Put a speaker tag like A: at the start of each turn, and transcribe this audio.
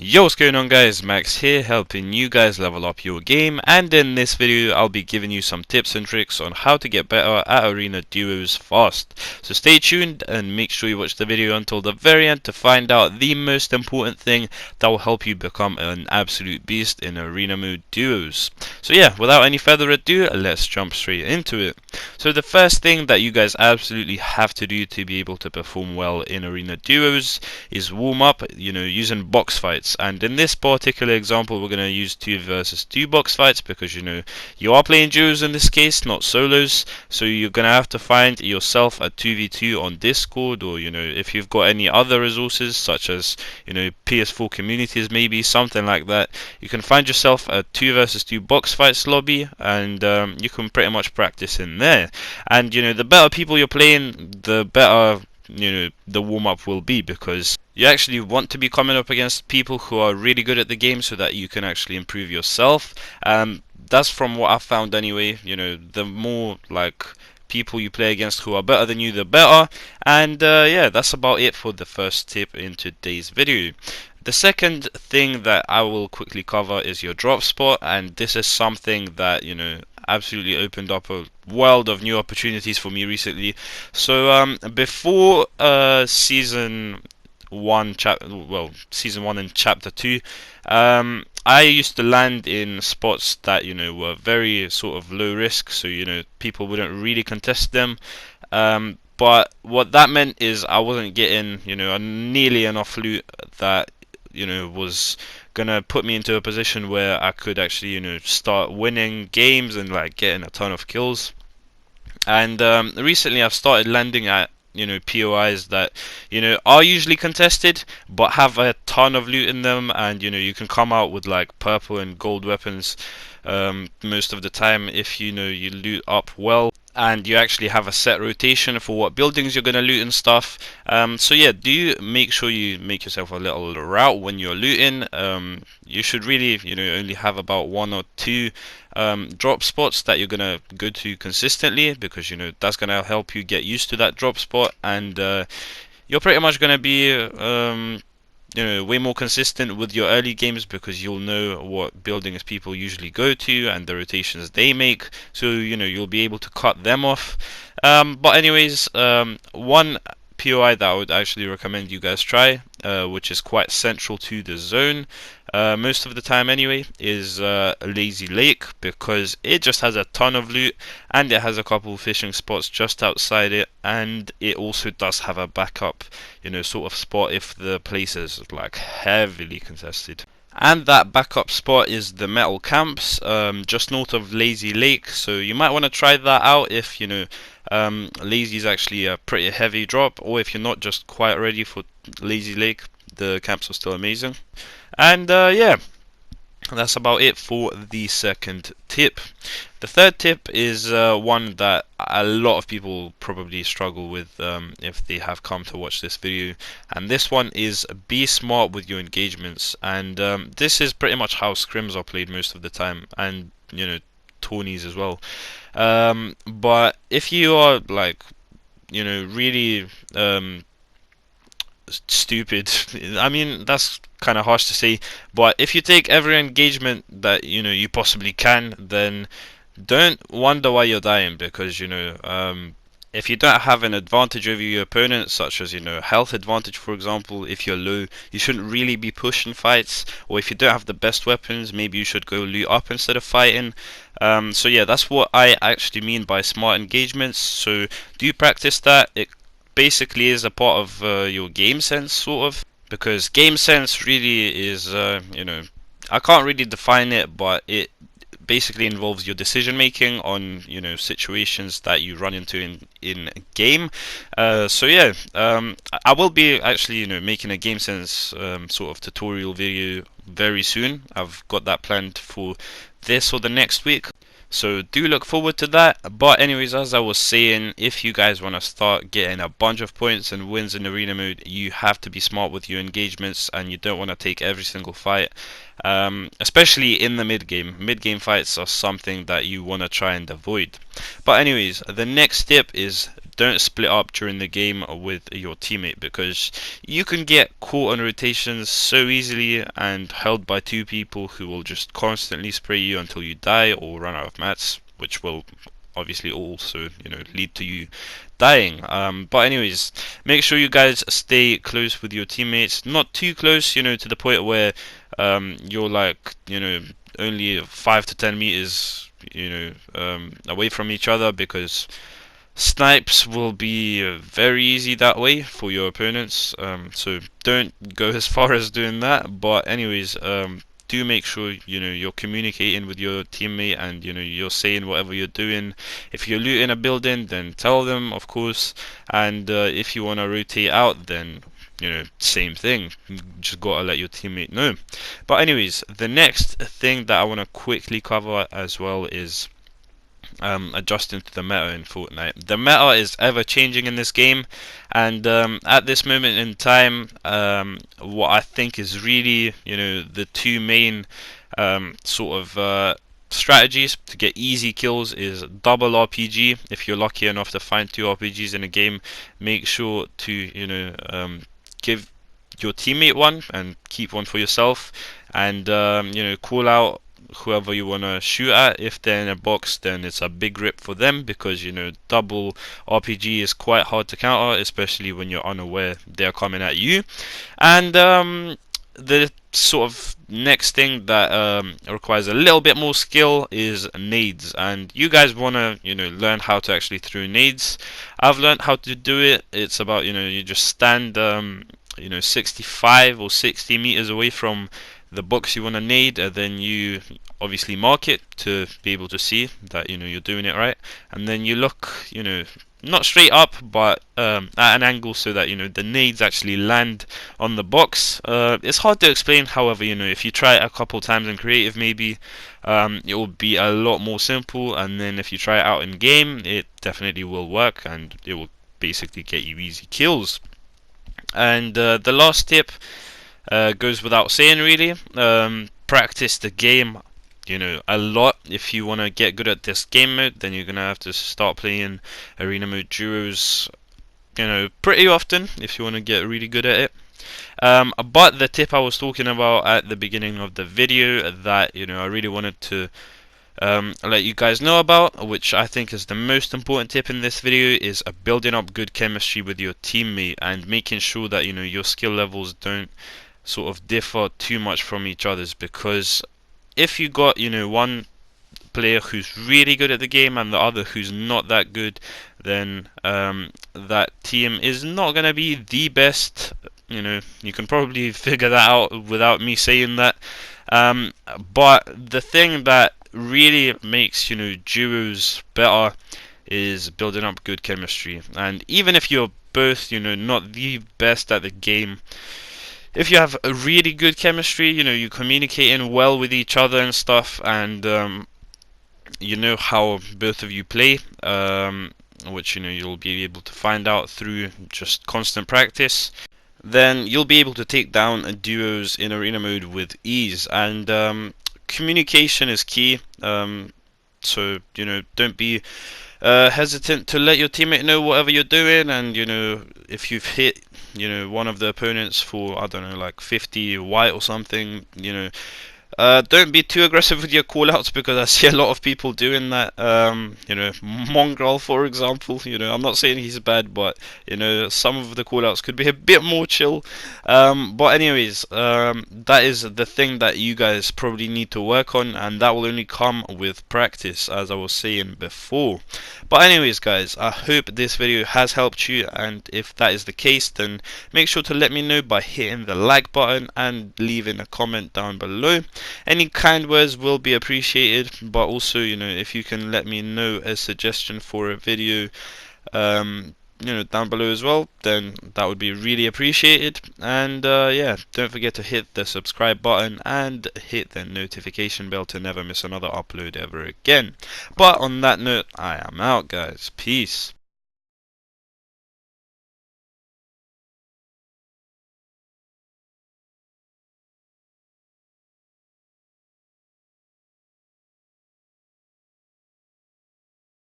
A: Yo, what's going on guys, Max here, helping you guys level up your game, and in this video I'll be giving you some tips and tricks on how to get better at arena duos fast. So stay tuned and make sure you watch the video until the very end to find out the most important thing that will help you become an absolute beast in arena mode duos. So yeah, without any further ado, let's jump straight into it. So the first thing that you guys absolutely have to do to be able to perform well in arena duos is warm up, using box fights. And in this particular example, we're going to use 2 versus 2 box fights because you are playing duos in this case, not solos. So you're going to have to find yourself a 2v2 on Discord, or if you've got any other resources such as PS4 communities, maybe something like that. You can find yourself a 2 versus 2 box fights lobby, and you can pretty much practice in there. And the better people you're playing, the better the warm-up will be, because you actually want to be coming up against people who are really good at the game so that you can actually improve yourself. That's from what I've found anyway. The more people you play against who are better than you, the better. And yeah, that's about it for the first tip in today's video. The second thing that I will quickly cover is your drop spot, and this is something that absolutely opened up a world of new opportunities for me recently. So before season 1 and chapter 2, I used to land in spots that were very sort of low risk, so people wouldn't really contest them. But what that meant is I wasn't getting nearly enough loot that was gonna put me into a position where I could actually start winning games and getting a ton of kills. And recently I've started landing at POIs that are usually contested but have a ton of loot in them, and you can come out with purple and gold weapons most of the time if you loot up well, and you actually have a set rotation for what buildings you're going to loot and stuff. So yeah, do make sure you make yourself a little route when you're looting. You should really only have about 1 or 2 drop spots that you're going to go to consistently, because that's going to help you get used to that drop spot, and you're pretty much going to be way more consistent with your early games, because you'll know what buildings people usually go to and the rotations they make, so you'll be able to cut them off. But anyways, one POI that I would actually recommend you guys try, which is quite central to the zone most of the time anyway, is Lazy Lake, because it just has a ton of loot, and it has a couple fishing spots just outside it, and it also does have a backup sort of spot if the place is heavily contested. And that backup spot is the metal camps, just north of Lazy Lake, so you might want to try that out if Lazy is actually a pretty heavy drop, or if you're not just quite ready for Lazy Lake, the camps are still amazing. And yeah, that's about it for the second tip. The third tip is one that a lot of people probably struggle with if they have come to watch this video, and this one is be smart with your engagements. And this is pretty much how scrims are played most of the time, and tourneys as well. But if you are really stupid, I mean, that's kind of harsh to say, but if you take every engagement that you possibly can, then don't wonder why you're dying, because if you don't have an advantage over your opponent, such as health advantage for example, if you're low you shouldn't really be pushing fights, or if you don't have the best weapons, maybe you should go loot up instead of fighting. So yeah, that's what I actually mean by smart engagements. So do practice that. It basically is a part of your game sense, sort of, because game sense really is I can't really define it, but it basically involves your decision making on situations that you run into in a game. So yeah, I will be actually making a game sense sort of tutorial video very soon. I've got that planned for this or the next week, so do look forward to that. But anyways, as I was saying, if you guys want to start getting a bunch of points and wins in arena mode, you have to be smart with your engagements, and you don't want to take every single fight, especially in the mid game. Mid game fights are something that you want to try and avoid. But anyways, the next tip is don't split up during the game with your teammate, because you can get caught on rotations so easily and held by two people who will just constantly spray you until you die or run out of mats, which will obviously also, lead to you dying. But anyways, make sure you guys stay close with your teammates, not too close, to the point where you're like, only 5 to 10 meters, away from each other, because snipes will be very easy that way for your opponents. So don't go as far as doing that. But anyways, do make sure you're communicating with your teammate, and you're saying whatever you're doing. If you're looting a building, then tell them, of course. And if you want to rotate out, then same thing. You just gotta let your teammate know. But anyways, the next thing that I want to quickly cover as well is adjusting to the meta in Fortnite. The meta is ever changing in this game, and at this moment in time, what I think is really, the two main sort of strategies to get easy kills is double RPG. If you're lucky enough to find two RPGs in a game, make sure to give your teammate one and keep one for yourself, and call out whoever you want to shoot at. If they're in a box, then it's a big rip for them, because double RPG is quite hard to counter, especially when you're unaware they're coming at you. And the sort of next thing that requires a little bit more skill is nades, and you guys want to learn how to actually throw nades. I've learned how to do it. It's about you just stand 65 or 60 meters away from the box you want to nade, and then you obviously mark it to be able to see that you're doing it right, and then you look not straight up, but at an angle, so that the nades actually land on the box. It's hard to explain, however, if you try it a couple times in creative, maybe it will be a lot more simple, and then if you try it out in game, it definitely will work, and it will basically get you easy kills. And the last tip goes without saying, really. Practice the game a lot. If you want to get good at this game mode, then you're gonna have to start playing arena mode duos pretty often if you want to get really good at it. But the tip I was talking about at the beginning of the video that I really wanted to let you guys know about, which I think is the most important tip in this video, is building up good chemistry with your teammate, and making sure that your skill levels don't sort of differ too much from each other's. Because if you got one player who's really good at the game and the other who's not that good, then that team is not going to be the best. You can probably figure that out without me saying that. But the thing that really makes duos better is building up good chemistry. And even if you're both not the best at the game, if you have a really good chemistry, you're communicating well with each other and stuff, and how both of you play, which you'll be able to find out through just constant practice, then you'll be able to take down duos in arena mode with ease. And communication is key, so don't be hesitant to let your teammate know whatever you're doing. And if you've hit one of the opponents for, I don't know, like 50 white or something, don't be too aggressive with your callouts, because I see a lot of people doing that. Mongrel, for example, I'm not saying he's bad, but some of the callouts could be a bit more chill. But anyways, that is the thing that you guys probably need to work on, and that will only come with practice, as I was saying before. But anyways, guys, I hope this video has helped you, and if that is the case, then make sure to let me know by hitting the like button and leaving a comment down below. Any kind words will be appreciated, but also if you can let me know a suggestion for a video down below as well, then that would be really appreciated. And yeah, don't forget to hit the subscribe button and hit the notification bell to never miss another upload ever again. But on that note, I am out, guys. Peace.